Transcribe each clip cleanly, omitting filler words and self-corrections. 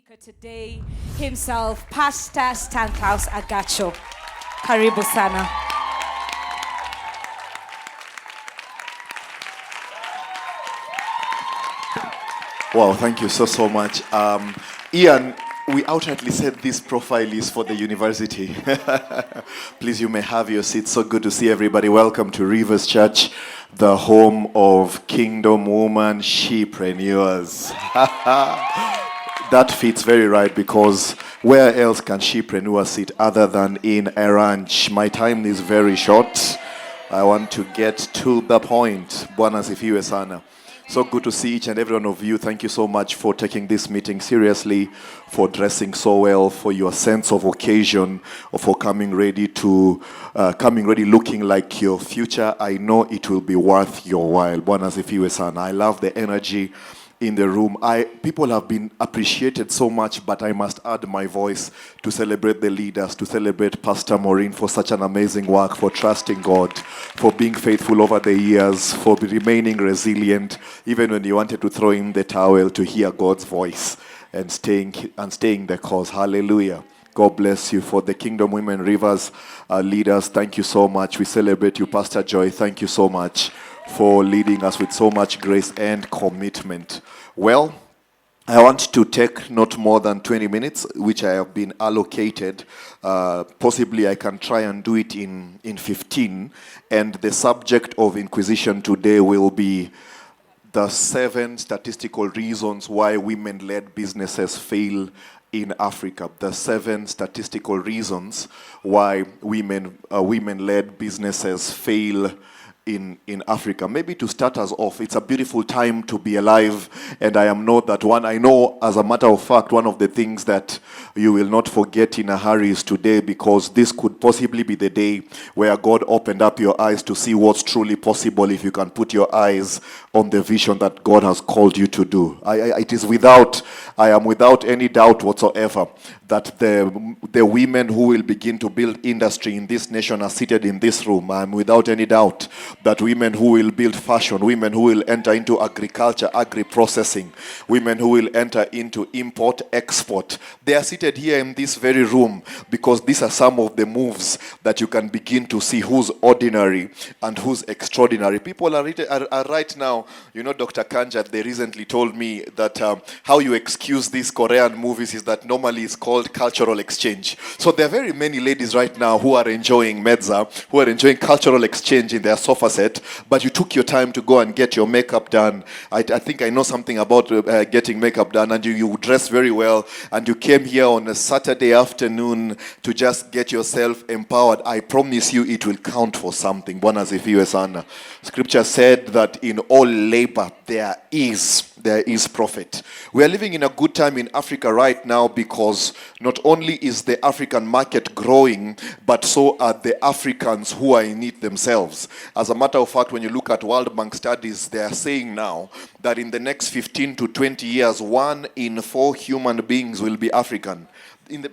speaker today himself, Pastor Stanislaus Agacho. Karibu sana. Wow, thank you so much. Ian, we outrightly said this profile is for the university. Please, you may have your seat. So good to see everybody. Welcome to Rivers Church, the home of Kingdom Woman She-prenuers. That fits very right, because where else can she-preneurs sit other than in a ranch? My time is very short. I want to get to the point. Bwana sifiwe sana. So good to see each and every one of you. Thank you so much for taking this meeting seriously, for dressing so well, for your sense of occasion, or for coming ready looking like your future. I know it will be worth your while. Bwana sifiwe sana. I love the energy in the room. People have been appreciated so much, but I must add my voice to celebrate the leaders, to celebrate Pastor Maureen for such an amazing work, for trusting God, for being faithful over the years, for remaining resilient, even when you wanted to throw in the towel, to hear God's voice and staying the course. Hallelujah. God bless you. For the Kingdom Women Rivers leaders, thank you so much. We celebrate you. Pastor Joy, thank you so much for leading us with so much grace and commitment. Well, I want to take not more than 20 minutes, which I have been allocated. Possibly I can try and do it in 15. And the subject of Inquisition today will be the 7 statistical reasons why women-led businesses fail in Africa. The 7 statistical reasons why women-led businesses fail in Africa. Maybe to start us off, it's a beautiful time to be alive, and I know as a matter of fact, one of the things that you will not forget in a hurry is today, because this could possibly be the day where God opened up your eyes to see what's truly possible if you can put your eyes on the vision that God has called you to do. I am without any doubt whatsoever that the women who will begin to build industry in this nation are seated in this room. I'm without any doubt that women who will build fashion, women who will enter into agriculture, agri-processing, women who will enter into import, export, they are seated here in this very room, because these are some of the moves that you can begin to see who's ordinary and who's extraordinary. People are right now, Dr. Kanjat, they recently told me that how you excuse these Korean movies is that normally it's called cultural exchange. So there are very many ladies right now who are enjoying Medza, who are enjoying cultural exchange in their sofa set, but you took your time to go and get your makeup done. I think I know something about getting makeup done, and you dress very well, and you came here on a Saturday afternoon to just get yourself empowered. I promise you it will count for something. Bwana sifiwe sana. Scripture said that in all labor there is profit. We are living in a good time in Africa right now, because not only is the African market growing, but so are the Africans who are in it themselves. As a matter of fact, when you look at World Bank studies, they are saying now that in the next 15 to 20 years, 1 in 4 human beings will be African.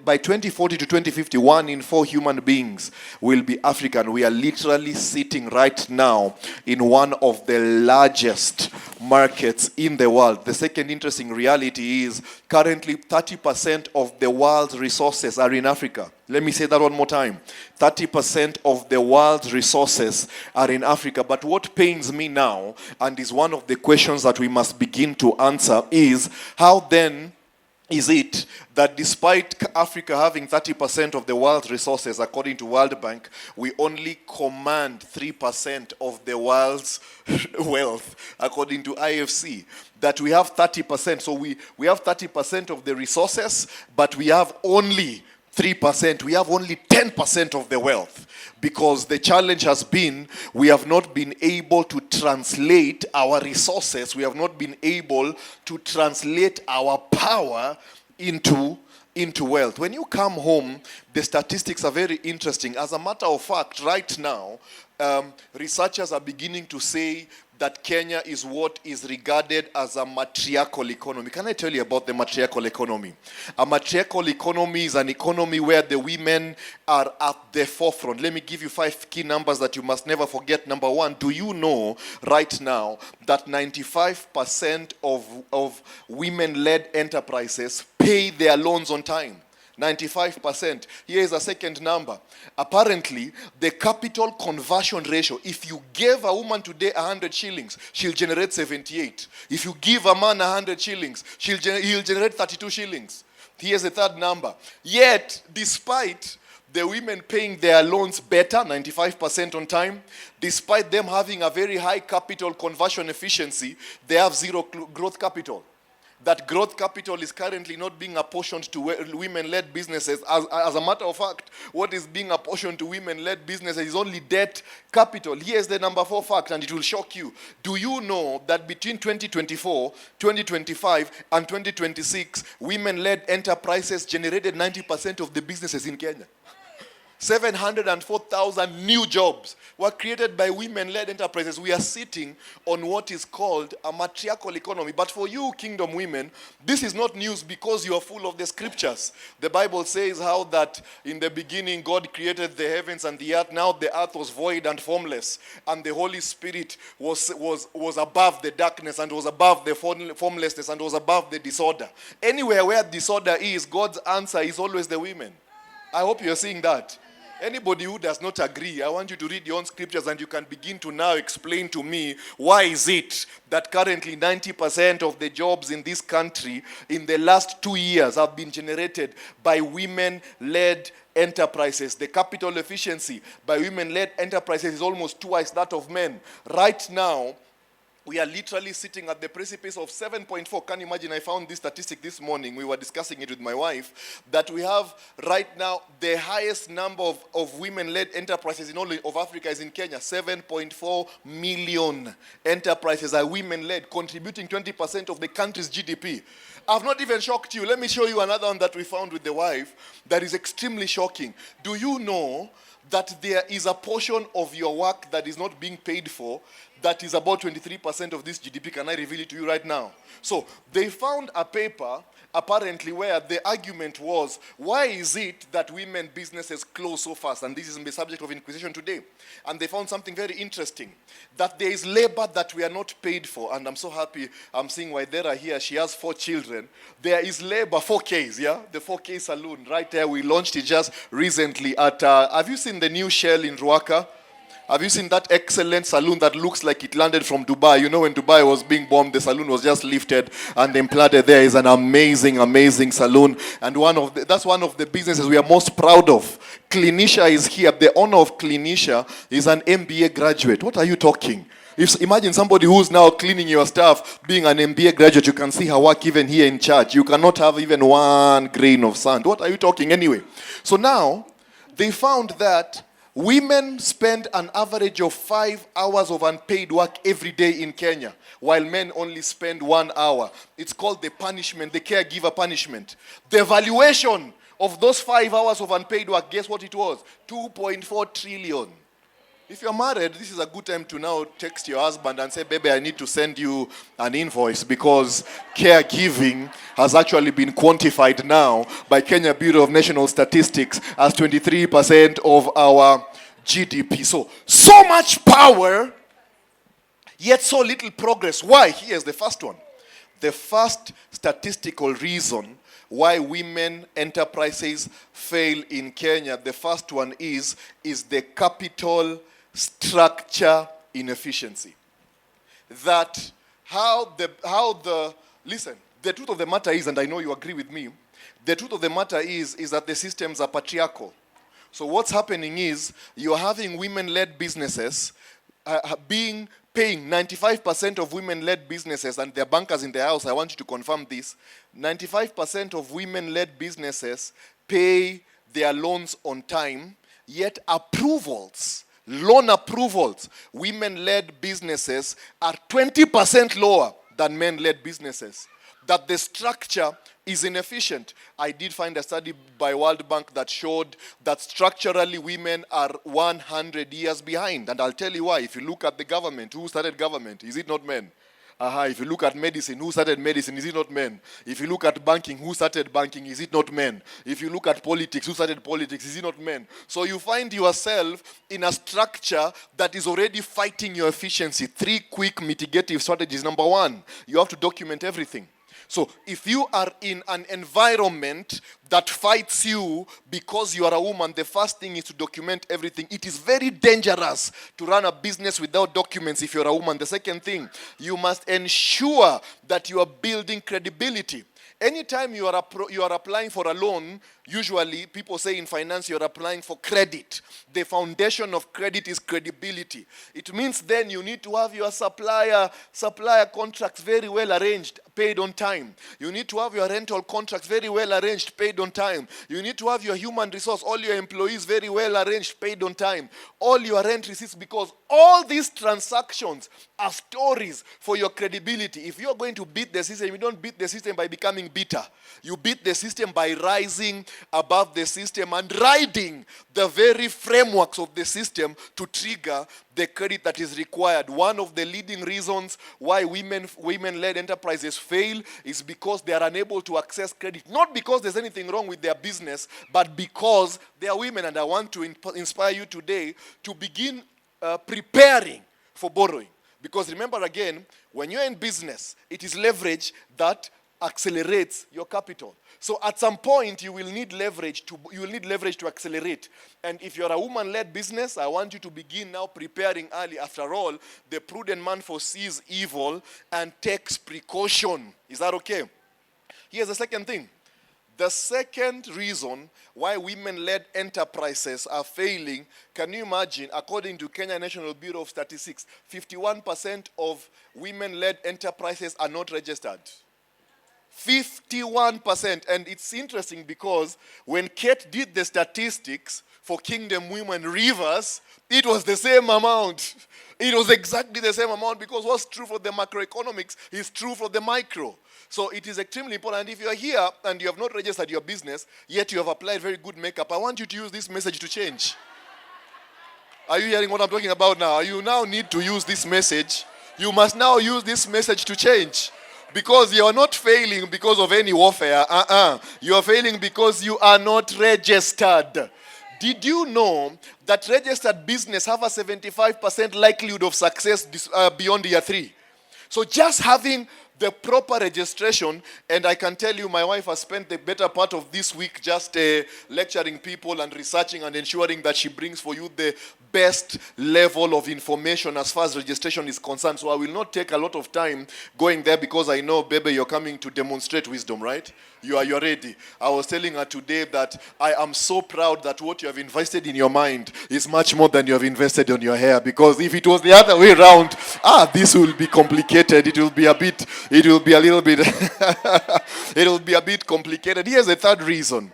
By 2040 to 2050, 1 in 4 human beings will be African. We are literally sitting right now in one of the largest markets in the world. The second interesting reality is currently 30% of the world's resources are in Africa. Let me say that one more time. 30% of the world's resources are in Africa. But what pains me now, and is one of the questions that we must begin to answer, is how then is it that despite Africa having 30% of the world's resources, according to World Bank, we only command 3% of the world's wealth, according to IFC? That we have 30%. So we have 30% of the resources, but we have only 3%. We have only 10% of the wealth, because the challenge has been we have not been able to translate our resources. We have not been able to translate our power into wealth. When you come home, the statistics are very interesting. As a matter of fact, right now, researchers are beginning to say that Kenya is what is regarded as a matriarchal economy. Can I tell you about the matriarchal economy? A matriarchal economy is an economy where the women are at the forefront. Let me give you 5 key numbers that you must never forget. Number 1, do you know right now that 95% of women-led enterprises pay their loans on time? 95%. Here is a second number. Apparently, the capital conversion ratio, if you give a woman today 100 shillings, she'll generate 78. If you give a man 100 shillings, he'll generate 32 shillings. Here's the third number. Yet, despite the women paying their loans better, 95% on time, despite them having a very high capital conversion efficiency, they have zero growth capital. That growth capital is currently not being apportioned to women-led businesses. As a matter of fact, what is being apportioned to women-led businesses is only debt capital. Here's the number 4 fact, and it will shock you. Do you know that between 2024, 2025, and 2026, women-led enterprises generated 90% of the businesses in Kenya? 704,000 new jobs were created by women-led enterprises. We are sitting on what is called a matriarchal economy. But for you, Kingdom women, this is not news because you are full of the scriptures. The Bible says how that in the beginning God created the heavens and the earth. Now the earth was void and formless. And the Holy Spirit was above the darkness and was above the formlessness and was above the disorder. Anywhere where disorder is, God's answer is always the women. I hope you're seeing that. Anybody who does not agree, I want you to read your own scriptures and you can begin to now explain to me why is it that currently 90% of the jobs in this country in the last 2 years have been generated by women-led enterprises. The capital efficiency by women-led enterprises is almost twice that of men. Right now, we are literally sitting at the precipice of 7.4. Can you imagine? I found this statistic this morning. We were discussing it with my wife. That we have right now the highest number of women-led enterprises in all of Africa is in Kenya. 7.4 million enterprises are women-led, contributing 20% of the country's GDP. I've not even shocked you. Let me show you another one that we found with the wife that is extremely shocking. Do you know that there is a portion of your work that is not being paid for that is about 23% of this GDP? Can I reveal it to you right now? So they found a paper apparently where the argument was, why is it that women businesses close so fast? And this is the subject of Inquisition today. And they found something very interesting, that there is labor that we are not paid for. And I'm so happy I'm seeing Waidera here. She has 4 children. There is labor, 4Ks, yeah? The 4K saloon right there. We launched it just recently at, have you seen the new Shell in Ruaka? Have you seen that excellent saloon that looks like it landed from Dubai? You know, when Dubai was being bombed, the saloon was just lifted and then planted there. Is an amazing, amazing saloon. And that's one of the businesses we are most proud of. Clinisha is here. The owner of Clinisha is an MBA graduate. What are you talking? Imagine somebody who's now cleaning your stuff being an MBA graduate. You can see her work even here in church. You cannot have even 1 grain of sand. What are you talking anyway? So now, they found that women spend an average of 5 hours of unpaid work every day in Kenya, while men only spend 1 hour. It's called the punishment, the caregiver punishment. The valuation of those 5 hours of unpaid work, guess what it was? 2.4 trillion. If you're married, this is a good time to now text your husband and say, baby, I need to send you an invoice because caregiving has actually been quantified now by Kenya Bureau of National Statistics as 23% of our GDP. So much power, yet so little progress. Why? Here's the first one. The first statistical reason why women enterprises fail in Kenya, the first one is the capital structure inefficiency. That listen, the truth of the matter is, and I know you agree with me, the truth of the matter is that the systems are patriarchal. So what's happening is you're having women-led businesses paying 95% of women-led businesses, and they're bankers in the house, I want you to confirm this, 95% of women-led businesses pay their loans on time, yet loan approvals, women-led businesses are 20% lower than men-led businesses. That the structure is inefficient. I did find a study by World Bank that showed that structurally women are 100 years behind. And I'll tell you why. If you look at the government, who started government? Is it not men? If you look at medicine, who started medicine? Is it not men? If you look at banking, who started banking? Is it not men? If you look at politics, who started politics? Is it not men? So you find yourself in a structure that is already fighting your efficiency. 3 quick mitigative strategies. Number 1, you have to document everything. So if you are in an environment that fights you because you are a woman, the first thing is to document everything. It is very dangerous to run a business without documents if you're a woman. The second thing, you must ensure that you are building credibility. Anytime you are applying for a loan, usually people say in finance you're applying for credit. The foundation of credit is credibility. It means then you need to have your supplier contracts very well arranged, paid on time. You need to have your rental contracts very well arranged, paid on time. You need to have your human resource, all your employees very well arranged, paid on time. All your rent receipts, because all these transactions are stories for your credibility. If you're going to beat the system, you don't beat the system by becoming bitter. You beat the system by rising above the system and riding the very frameworks of the system to trigger the credit that is required. One of the leading reasons why women-led enterprises fail is because they are unable to access credit. Not because there's anything wrong with their business, but because they are women. And I want to inspire you today to begin preparing for borrowing. Because remember again, when you're in business, it is leverage that accelerates your capital. So at some point you will need leverage to accelerate. And if you're a woman-led business, I want you to begin now preparing early. After all, the prudent man foresees evil and takes precaution. Is that okay? Here's the second thing. The second reason why women-led enterprises are failing, can you imagine, according to Kenya National Bureau of Statistics, 51% of women-led enterprises are not registered. 51%. And it's interesting because when Kate did the statistics for Kingdom Woman Rivers, it was the same amount. It was exactly the same amount, because what's true for the macroeconomics is true for the micro. So it is extremely important. And if you are here and you have not registered your business, yet you have applied very good makeup, I want you to use this message to change. Are you hearing what I'm talking about now? You now need to use this message. You must now use this message to change. Because you are not failing because of any warfare. You are failing because you are not registered. Did you know that registered business have a 75% likelihood of success beyond year 3? So just having the proper registration, and I can tell you my wife has spent the better part of this week just lecturing people and researching and ensuring that she brings for you the best level of information as far as registration is concerned. So I will not take a lot of time going there, because I know, baby, you're coming to demonstrate wisdom, right? You're ready. I was telling her today that I am so proud that what you have invested in your mind is much more than you have invested on your hair. Because if it was the other way around, this will be complicated. It will be a bit complicated. Here's the third reason.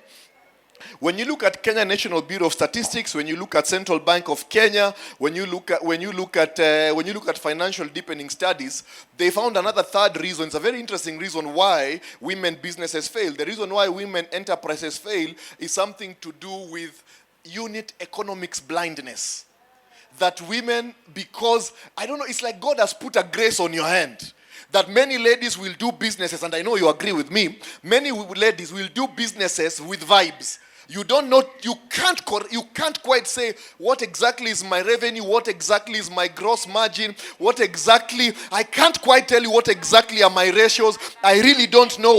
When you look at Kenya National Bureau of Statistics, when you look at Central Bank of Kenya, when you look at financial deepening studies, they found another third reason. It's a very interesting reason why women businesses fail. The reason why women enterprises fail is something to do with unit economics blindness. That women, because, I don't know, it's like God has put a grace on your hand. That many ladies will do businesses, and I know you agree with me, many ladies will do businesses with vibes. You don't know, you can't quite say what exactly is my revenue, what exactly is my gross margin, I can't quite tell you what exactly are my ratios. I really don't know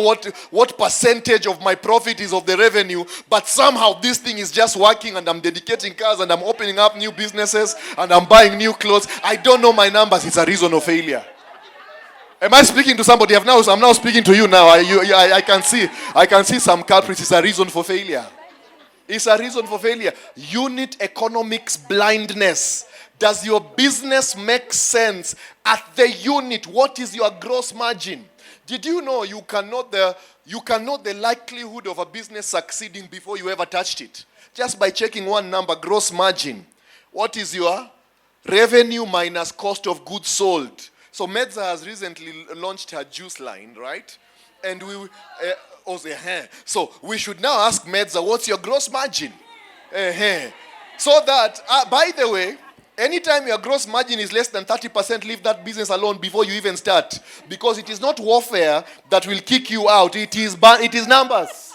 what percentage of my profit is of the revenue, but somehow this thing is just working, and I'm dedicating cars, and I'm opening up new businesses, and I'm buying new clothes. I don't know my numbers. It's a reason of failure. Am I speaking to somebody? I'm now speaking to you now. I can see some culprits. It's a reason for failure. It's a reason for failure. Unit economics blindness. Does your business make sense at the unit? What is your gross margin? Did you know you can know the likelihood of a business succeeding before you ever touched it? Just by checking one number, gross margin. What is your revenue minus cost of goods sold? So Medza has recently launched her juice line, right? And So we should now ask Medza, what's your gross margin? So that, by the way, anytime your gross margin is less than 30%, leave that business alone before you even start. Because it is not warfare that will kick you out. It is numbers.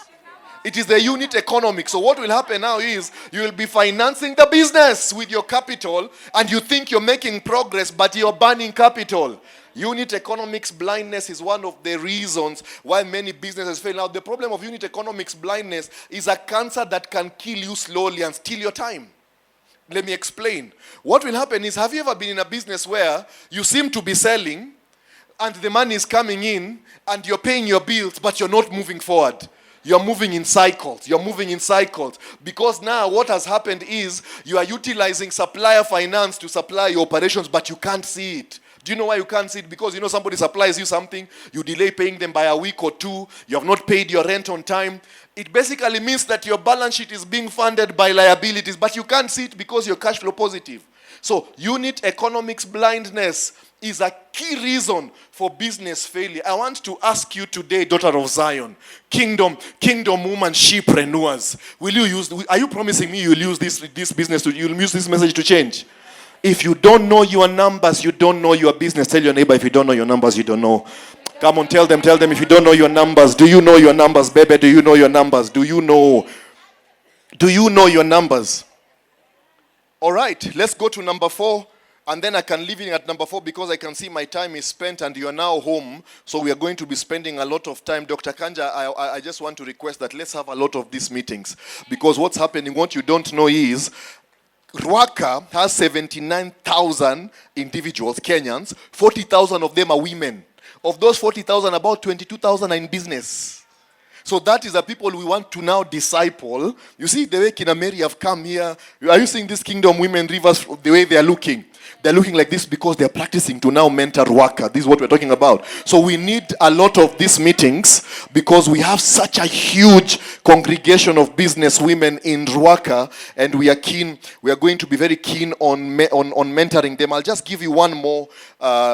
It is the unit economics. So what will happen now is you will be financing the business with your capital and you think you're making progress, but you're burning capital. Unit economics blindness is one of the reasons why many businesses fail. Now, the problem of unit economics blindness is a cancer that can kill you slowly and steal your time. Let me explain. What will happen is, have you ever been in a business where you seem to be selling and the money is coming in and you're paying your bills, but you're not moving forward? You're moving in cycles. Because now what has happened is you are utilizing supplier finance to supply your operations, but you can't see it. Do you know why you can't see it? Because somebody supplies you something, you delay paying them by a week or two, you have not paid your rent on time. It basically means that your balance sheet is being funded by liabilities, but you can't see it because you're cash flow positive. So unit economics blindness is a key reason for business failure. I want to ask you today, daughter of Zion, Kingdom Woman She-prenuers, are you promising me you'll use this business you'll use this message to change? If you don't know your numbers, you don't know your business. Tell your neighbor, if you don't know your numbers, you don't know. Come on, tell them if you don't know your numbers. Do you know your numbers, baby? Do you know your numbers? Do you know your numbers? All right, let's go to number 4. And then I can leave it at number 4 because I can see my time is spent and you are now home. So we are going to be spending a lot of time. Dr. Kanja, I just want to request that let's have a lot of these meetings. Because what's happening, what you don't know is, Rwaka has 79,000 individuals, Kenyans. 40,000 of them are women. Of those 40,000, about 22,000 are in business. So that is the people we want to now disciple. You see the way Kina Mary have come here. Are you seeing these Kingdom Women Rivers, the way they are looking? They're looking like this because they're practicing to now mentor Rwaka. This is what we're talking about. So we need a lot of these meetings because we have such a huge congregation of business women in Rwaka, and we are going to be very keen on mentoring them. I'll just give you one more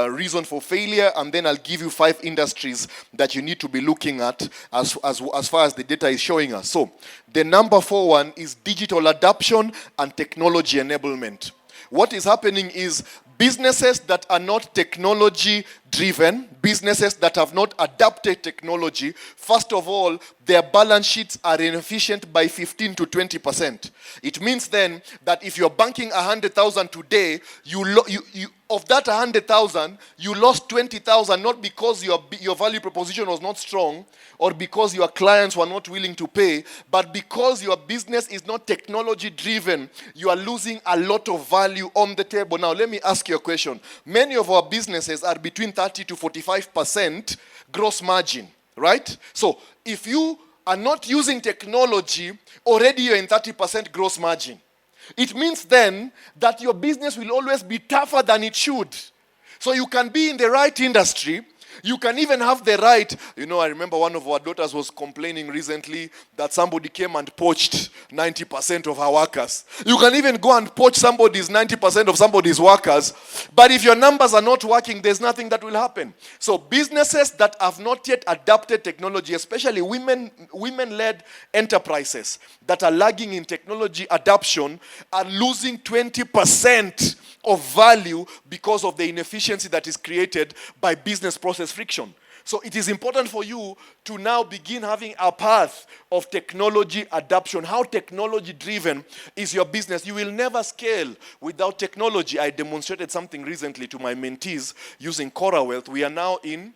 reason for failure, and then I'll give you 5 industries that you need to be looking at as far as the data is showing us. So the number 4 one is digital adoption and technology enablement. What is happening is businesses that are not technology driven, businesses that have not adapted technology, first of all, their balance sheets are inefficient by 15 to 20%. It means then that if you're banking 100,000 today, of that 100,000, you lost 20,000 not because your value proposition was not strong or because your clients were not willing to pay, but because your business is not technology driven. You are losing a lot of value on the table. Now, let me ask you a question. Many of our businesses are between 30 to 45% gross margin, right? So if you are not using technology, already you're in 30% gross margin. It means then that your business will always be tougher than it should. So you can be in the right industry. You can even have the right, I remember one of our daughters was complaining recently that somebody came and poached 90% of her workers. You can even go and poach 90% of somebody's workers. But if your numbers are not working, there's nothing that will happen. So businesses that have not yet adapted technology, especially women-led enterprises that are lagging in technology adoption, are losing 20% of value because of the inefficiency that is created by business process friction. So it is important for you to now begin having a path of technology adoption. How technology driven is your business? You will never scale without technology. I demonstrated something recently to my mentees using Cora Wealth. We are now in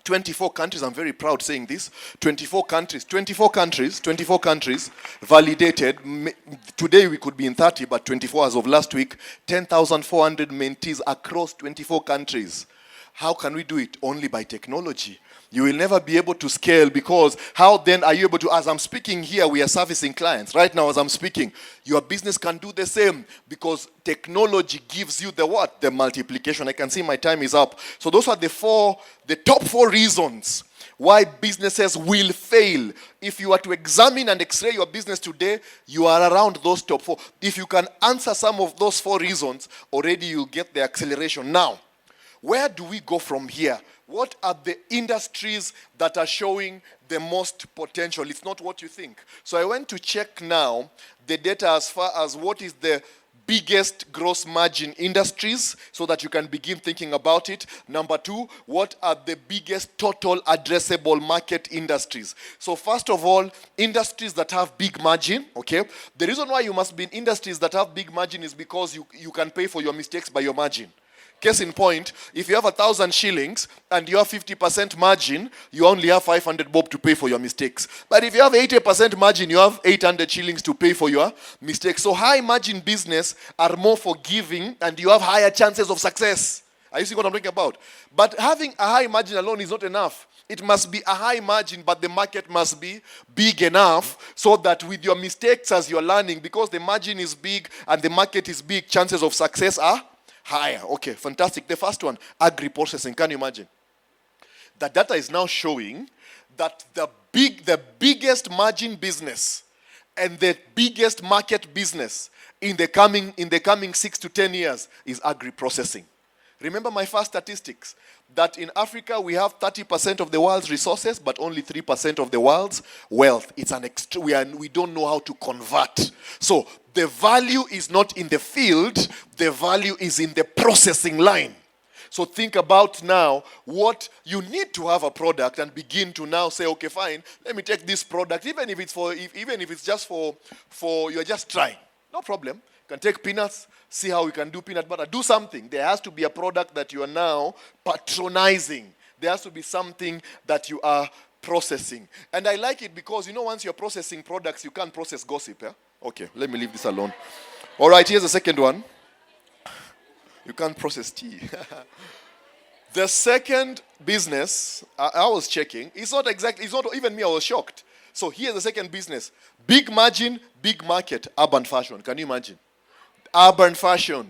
24 countries. I'm very proud saying this. 24 countries validated. Today we could be in 30, but 24 as of last week. 10,400 mentees across 24 countries. How can we do it? Only by technology. You will never be able to scale because how then are you able to, as I'm speaking here, we are servicing clients. Right now as I'm speaking, your business can do the same because technology gives you the what? The multiplication. I can see my time is up. So those are the top 4 reasons why businesses will fail. If you are to examine and x-ray your business today, you are around those top 4. If you can answer some of those 4 reasons, already you get the acceleration. Now, where do we go from here? What are the industries that are showing the most potential? It's not what you think. So I went to check now the data as far as what is the biggest gross margin industries so that you can begin thinking about it. Number two, what are the biggest total addressable market industries? So first of all, industries that have big margin, okay? The reason why you must be in industries that have big margin is because you can pay for your mistakes by your margin. Case in point, if you have 1,000 shillings and you have 50% margin, you only have 500 bob to pay for your mistakes. But if you have 80% margin, you have 800 shillings to pay for your mistakes. So high margin business are more forgiving and you have higher chances of success. Are you seeing what I'm talking about? But having a high margin alone is not enough. It must be a high margin, but the market must be big enough so that with your mistakes as you're learning, because the margin is big and the market is big, chances of success are higher. Okay, fantastic. The first one, agri-processing. Can you imagine? The data is now showing that the biggest margin business and the biggest market business in the coming 6 to 10 years is agri-processing. Remember my first statistics that in Africa we have 30% of the world's resources, but only 3% of the world's wealth. It's we don't know how to convert. So the value is not in the field, the value is in the processing line. So think about now what you need to have a product and begin to now say, okay, fine, let me take this product, even if it's just for you're just trying. No problem. You can take peanuts, see how we can do peanut butter. Do something. There has to be a product that you are now patronizing. There has to be something that you are processing. And I like it because, once you're processing products, you can't process gossip. Yeah? Okay, let me leave this alone. All right, here's the second one. You can't process tea. The second business, I was checking. It's not even me, I was shocked. So here's the second business. Big margin, big market, urban fashion. Can you imagine? Urban fashion.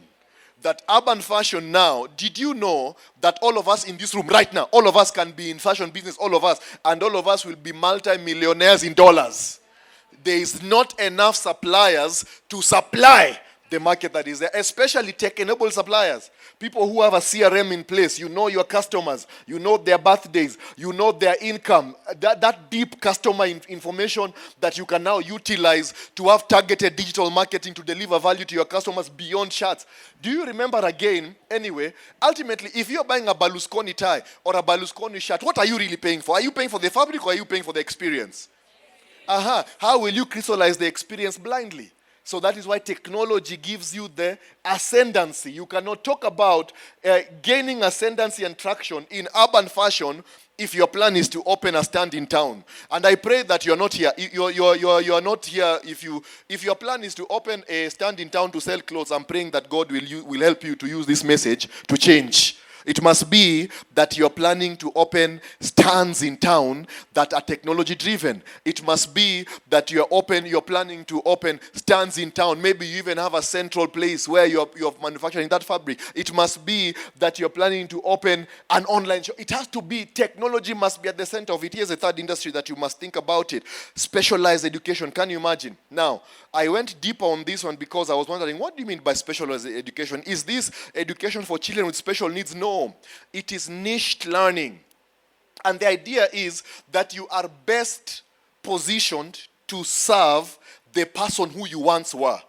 That urban fashion now, did you know that all of us in this room right now, all of us can be in fashion business, all of us, and all of us will be multi-millionaires in dollars. There is not enough suppliers to supply the market that is there, especially tech-enabled suppliers. People who have a CRM in place, you know your customers, you know their birthdays, you know their income, that deep customer information that you can now utilize to have targeted digital marketing to deliver value to your customers beyond charts. Do you remember again, anyway, ultimately, if you're buying a Berlusconi tie or a Berlusconi shirt, what are you really paying for? Are you paying for the fabric or are you paying for the experience? How will you crystallize the experience blindly? So that is why technology gives you the ascendancy. You cannot talk about gaining ascendancy and traction in urban fashion if your plan is to open a stand in town. And I pray that you're not here. You're not here if your plan is to open a stand in town to sell clothes. I'm praying that God will help you to use this message to change. It must be that you're planning to open stands in town that are technology driven. It must be that you're planning to open stands in town. Maybe you even have a central place where you're manufacturing that fabric. It must be that you're planning to open an online shop. It has to be, technology must be at the center of it. Here's a third industry that you must think about it. Specialized education. Can you imagine? Now, I went deeper on this one because I was wondering, what do you mean by specialized education? Is this education for children with special needs? No. It is niched learning. And the idea is that you are best positioned to serve the person who you once were.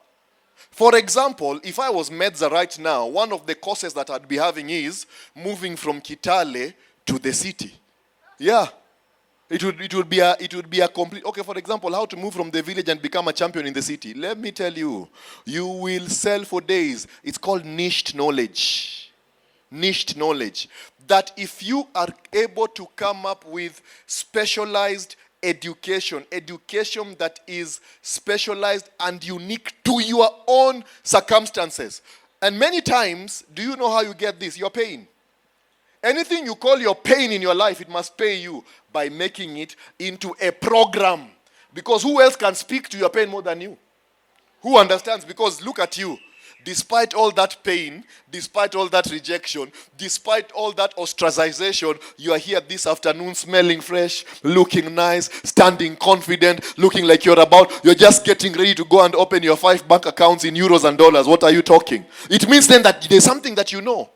For example, if I was Medza right now, one of the courses that I'd be having is moving from Kitale to the city. Yeah. It would be a complete, okay, for example, how to move from the village and become a champion in the city. Let me tell you, you will sell for days. It's called niched knowledge. Niched knowledge. That if you are able to come up with specialized education that is specialized and unique to your own circumstances. And many times, do you know how you get this? Your pain. Anything you call your pain in your life, it must pay you by making it into a program. Because who else can speak to your pain more than you? Who understands? Because look at you. Despite all that pain, despite all that rejection, despite all that ostracization, you are here this afternoon smelling fresh, looking nice, standing confident, looking like you're just getting ready to go and open your 5 bank accounts in euros and dollars. What are you talking? It means then that there's something that you know.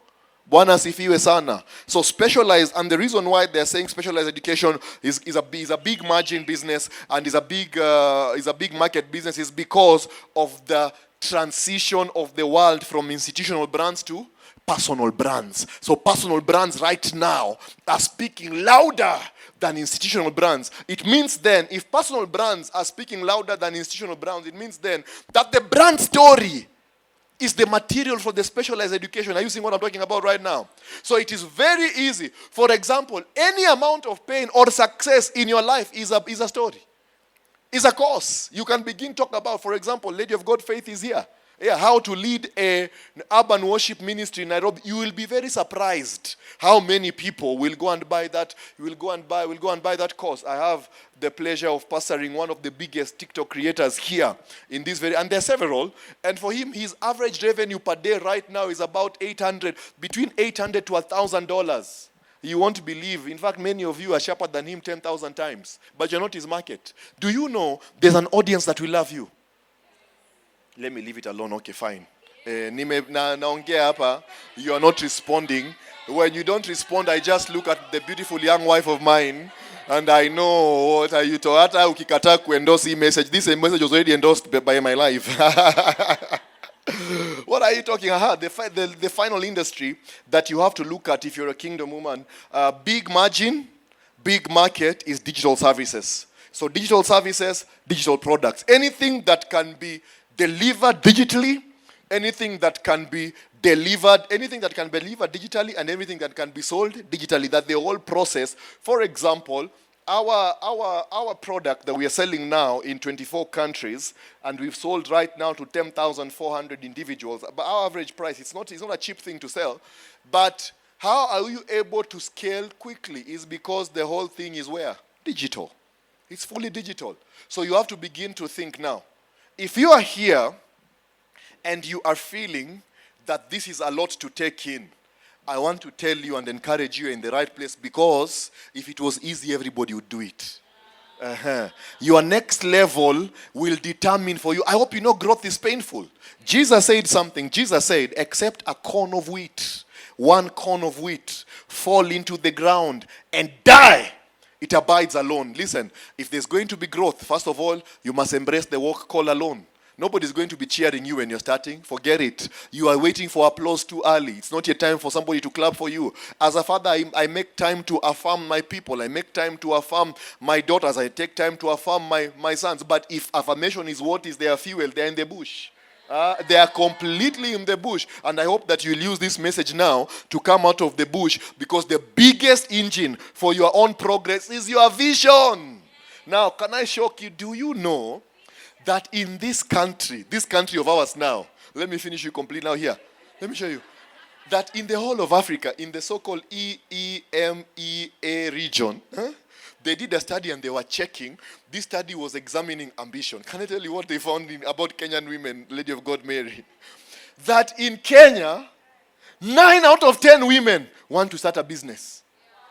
Bwana asifiwe sana. So specialized, and the reason why they're saying specialized education is a big margin business and is a big market business is because of the transition of the world from institutional brands to personal brands. So personal brands right now are speaking louder than institutional brands. It means then, if personal brands are speaking louder than institutional brands, it means then that the brand story is the material for the specialized education. Are you seeing what I'm talking about right now? So it is very easy. For example, any amount of pain or success in your life is a story. Is a course. You can begin talk about, for example, Lady of God Faith is here. Yeah, how to lead an urban worship ministry in Nairobi. You will be very surprised how many people will go and buy that. Will go and buy that course. I have the pleasure of pastoring one of the biggest TikTok creators here in this and there are several. And for him, his average revenue per day right now is about between $800 to $1,000. You won't believe. In fact, many of you are sharper than him 10,000 times. But you're not his market. Do you know there's an audience that will love you? Let me leave it alone. Okay, fine. Naongea hapa, you are not responding. When you don't respond, I just look at the beautiful young wife of mine, and I know what are you to. Hata ukikataa kuendorse hii message, this message was already endorsed by my life. What are you talking about? The final industry that you have to look at if you're a kingdom woman, big margin, big market is digital services. So digital services, digital products. Anything that can be delivered digitally, anything that can be delivered digitally, and everything that can be sold digitally, that the whole process. For example, our product that we are selling now in 24 countries, and we've sold right now to 10,400 individuals. But our average price, it's not a cheap thing to sell. But how are you able to scale quickly is because the whole thing is where? Digital. It's fully digital. So you have to begin to think now. If you are here and you are feeling that this is a lot to take in, I want to tell you and encourage you in the right place, because if it was easy, everybody would do it. Your next level will determine for you. I hope you know growth is painful. Jesus said something. Jesus said, except a corn of wheat, one corn of wheat fall into the ground and die, it abides alone. Listen, if there's going to be growth, first of all, you must embrace the walk call alone. Nobody's going to be cheering you when you're starting. Forget it. You are waiting for applause too early. It's not yet time for somebody to clap for you. As a father, I make time to affirm my people. I make time to affirm my daughters. I take time to affirm my sons. But if affirmation is what is their fuel, they're in the bush. They are completely in the bush. And I hope that you'll use this message now to come out of the bush, because the biggest engine for your own progress is your vision. Now, can I shock you? Do you know that in this country of ours now, let me finish you complete now here. Let me show you. That in the whole of Africa, in the so-called EEMEA region, they did a study and they were checking. This study was examining ambition. Can I tell you what they found about Kenyan women, Lady of God Mary? That in Kenya, 9 out of 10 women want to start a business.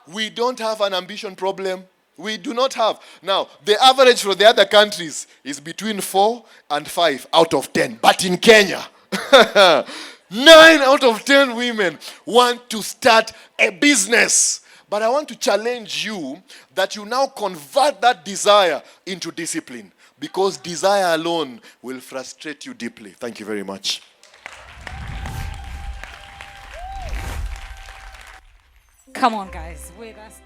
We don't have an ambition problem. We do not have. Now, the average for the other countries is between 4 and 5 out of 10. But in Kenya, 9 out of 10 women want to start a business. But I want to challenge you that you now convert that desire into discipline, because desire alone will frustrate you deeply. Thank you very much. Come on, guys. With us.